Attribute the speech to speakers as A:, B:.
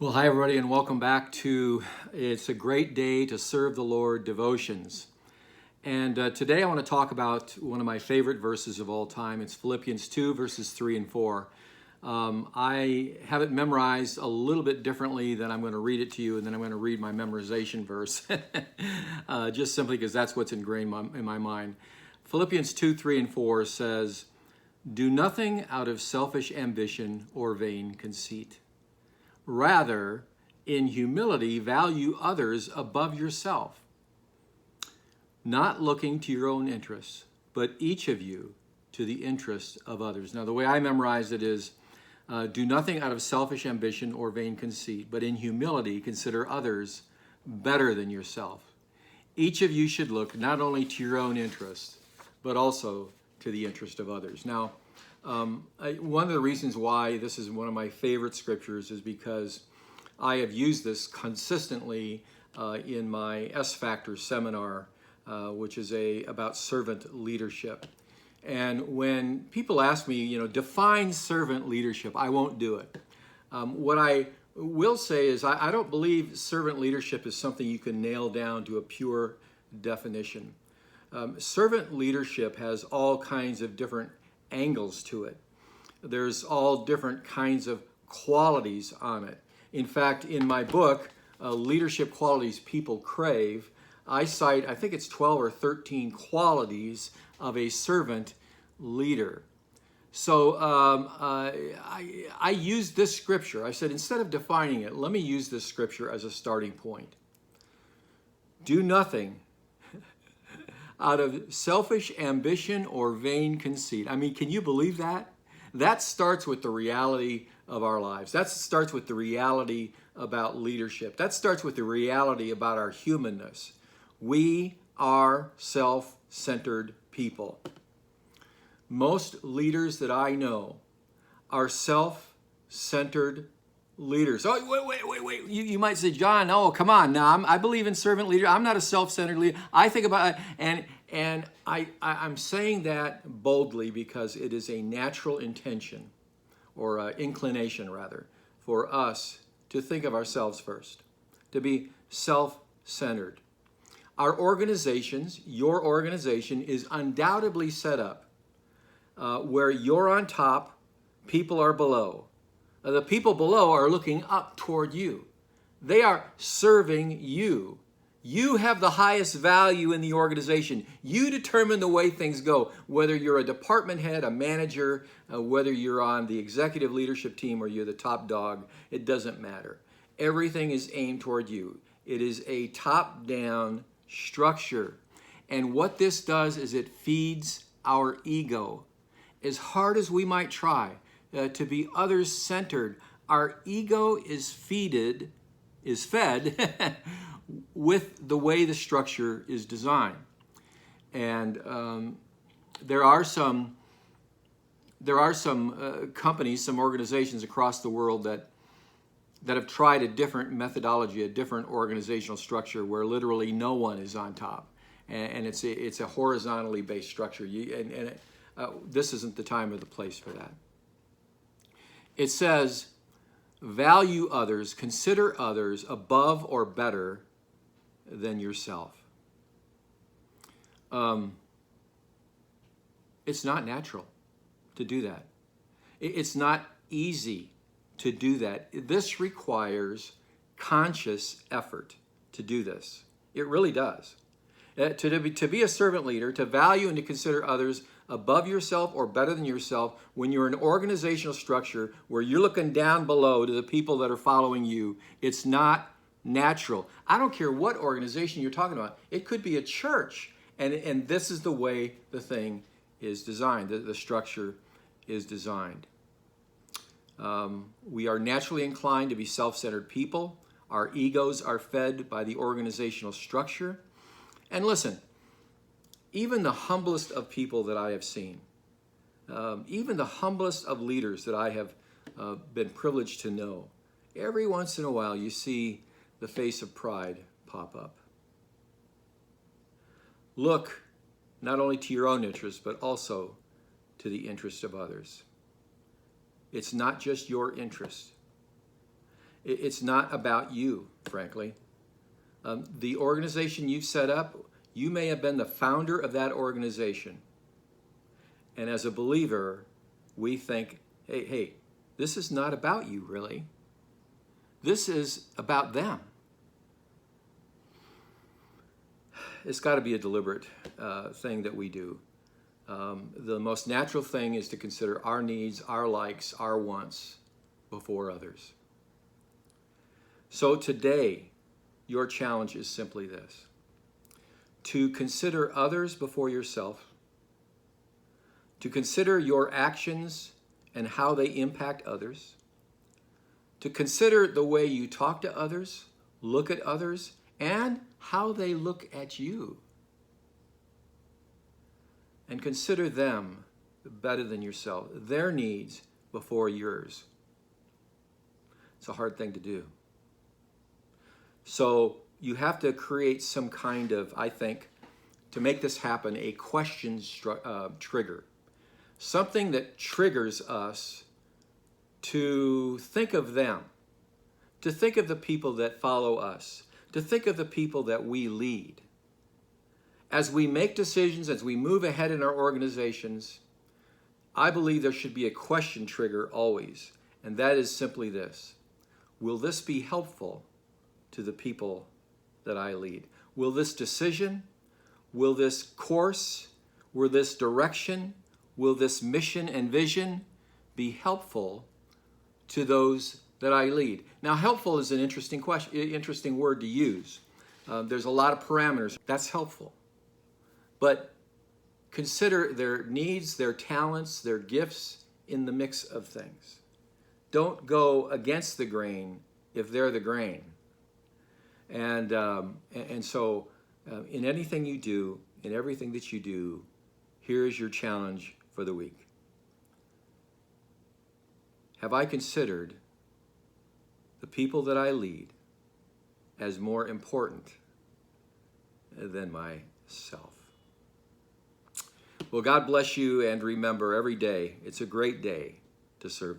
A: Well, hi, everybody, and welcome back to It's a Great Day to Serve the Lord devotions. And today I want to talk about one of my favorite verses of all time. It's Philippians 2, verses 3 and 4. I have it memorized a little bit differently than I'm going to read it to you, and then I'm going to read my memorization verse, just simply because that's what's ingrained in my mind. Philippians 2, 3 and 4 says, "Do nothing out of selfish ambition or vain conceit. Rather, in humility, value others above yourself, not looking to your own interests, but each of you to the interest of others." Now, the way I memorized it is, do nothing out of selfish ambition or vain conceit, but in humility, consider others better than yourself. Each of you should look not only to your own interest, but also to the interest of others. Now, one of the reasons why this is one of my favorite scriptures is because I have used this consistently in my S Factor seminar, which is about servant leadership. And when people ask me, define servant leadership, I won't do it. What I will say is I don't believe servant leadership is something you can nail down to a pure definition. Servant leadership has all kinds of different angles to it. There's all different kinds of qualities on it. In fact, in my book, Leadership Qualities People Crave, I cite, I think it's 12 or 13 qualities of a servant leader. So I used this scripture. I said, instead of defining it, let me use this scripture as a starting point. Do nothing out of selfish ambition or vain conceit. I mean, can you believe that? That starts with the reality of our lives. That starts with the reality about leadership. That starts with the reality about our humanness. We are self-centered people. Most leaders that I know are self-centered leaders. Oh, wait. You might say, John, oh, come on. Now, I believe in servant leader. I'm not a self-centered leader. I think about it, and I'm saying that boldly because it is a natural intention, or inclination rather, for us to think of ourselves first, to be self-centered. Our organizations, your organization, is undoubtedly set up where you're on top, people are below. The people below are looking up toward you. They are serving you. You have the highest value in the organization. You determine the way things go, whether you're a department head, a manager, whether you're on the executive leadership team or you're the top dog, it doesn't matter. Everything is aimed toward you. It is a top-down structure. And what this does is it feeds our ego. As hard as we might try to be others-centered, our ego is fed with the way the structure is designed. And there are some companies, some organizations across the world that have tried a different methodology, a different organizational structure where literally no one is on top, and it's a horizontally based structure. This isn't the time or the place for that. It says, value others, consider others above or better than yourself. It's not natural to do that. It's not easy to do that. This requires conscious effort to do this. It really does. To be a servant leader, to value and to consider others above yourself or better than yourself, when you're in an organizational structure where you're looking down below to the people that are following you, it's not natural. I don't care what organization you're talking about. It could be a church, and this is the way the thing is designed, the structure is designed. We are naturally inclined to be self-centered people. Our egos are fed by the organizational structure. And listen, even the humblest of people that I have seen, even the humblest of leaders that I have been privileged to know, every once in a while you see the face of pride pop up. Look not only to your own interests, but also to the interest of others. It's not just your interest. It's not about you, frankly. The organization you've set up, you may have been the founder of that organization. And as a believer, we think, hey, this is not about you, really. This is about them. It's got to be a deliberate thing that we do. The most natural thing is to consider our needs, our likes, our wants before others. So today, your challenge is simply this: to consider others before yourself, to consider your actions and how they impact others, to consider the way you talk to others, look at others, and how they look at you. And consider them better than yourself, their needs before yours. It's a hard thing to do. So you have to create some kind of, I think, to make this happen, a question trigger. Something that triggers us to think of them, to think of the people that follow us, to think of the people that we lead. As we make decisions, as we move ahead in our organizations, I believe there should be a question trigger always, and that is simply this: will this be helpful to the people that I lead? Will this decision, will this course, will this direction, will this mission and vision be helpful to those that I lead? Now, helpful is an interesting word to use. There's a lot of parameters. That's helpful. But consider their needs, their talents, their gifts in the mix of things. Don't go against the grain if they're the grain. And so in anything you do, in everything that you do, here is your challenge for the week. Have I considered the people that I lead as more important than myself? Well, God bless you, and remember, every day, it's a great day to serve